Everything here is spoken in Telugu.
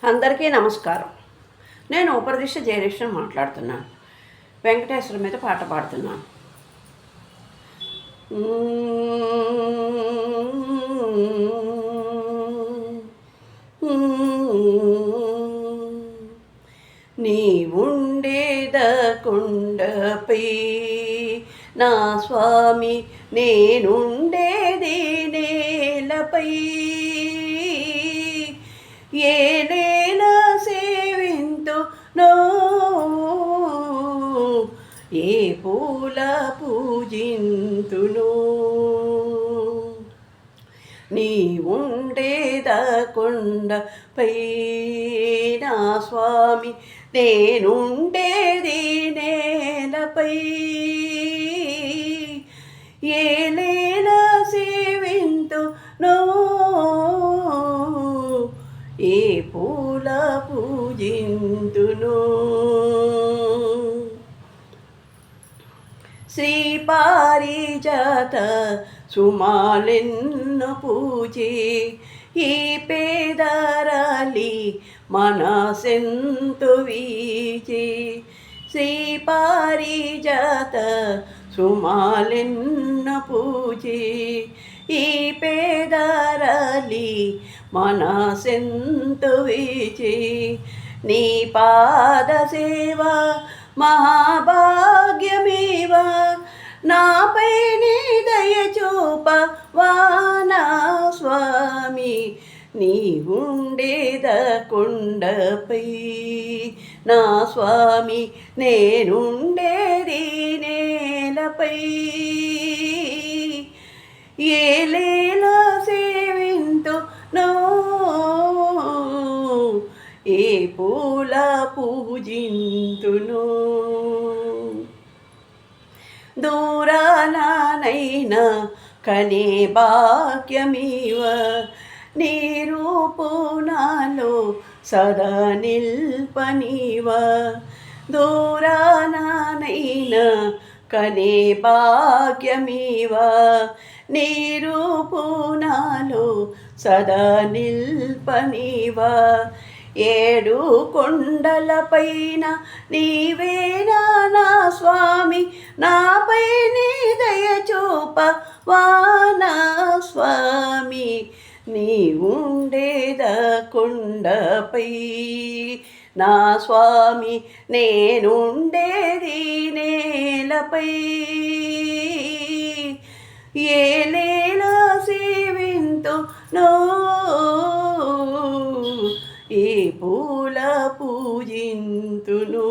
అందరికీ నమస్కారం. నేను ఉపరదిష్ట జయలక్ష్మి మాట్లాడుతున్నాను. వెంకటేశ్వర మీద పాట పాడుతున్నాను. నీ ఉండేద కొండపై నా స్వామి, నేనుండేది నేలపై. ఏ నేల సేవింతునో, ఏ పూల పూజింతునో, నీ ఉండేద కొండపై నా స్వామి, నేనుండేది నేలపై. ఏ నేల సేవింతునో, ఏ పూల పూజింతును. శ్రీ పారిజాత సుమాలెన్ను పూజి, ఈ పేదరాలి మనసెంతు వీచి. శ్రీ పారిజాత సుమాలెన్ను పూజి, ఈ పేదరాలి మనసెంతు వీచి. నీ పాద సేవ మహాభాగ్యమేవ, నాపై నీ దయ చూపవానా స్వామి. నీ ఉండేద కొండపై నా స్వామి, నేనుండేది నేలపై. ఏలేల సేవింతునో, ఏ పూల పూజింతును. దూరానైనా కనే భాగ్యమీవ, నీ రూపు నాలో సదా నిల్పనీవ. దూరానైనా కనే భాగ్యమీవ, నీ రూపు నాలో సదా నిల్పనీవ. ఏడు కొండలపైన నీవేనా నా స్వామి, నాపై నీ దయ చూపవానా స్వామి. నీ ఉండేద కొండపై నా స్వామి, నేనుండేది నేలపై. ఏలేల సేవింతునో, ఏ పూల పూజింతును.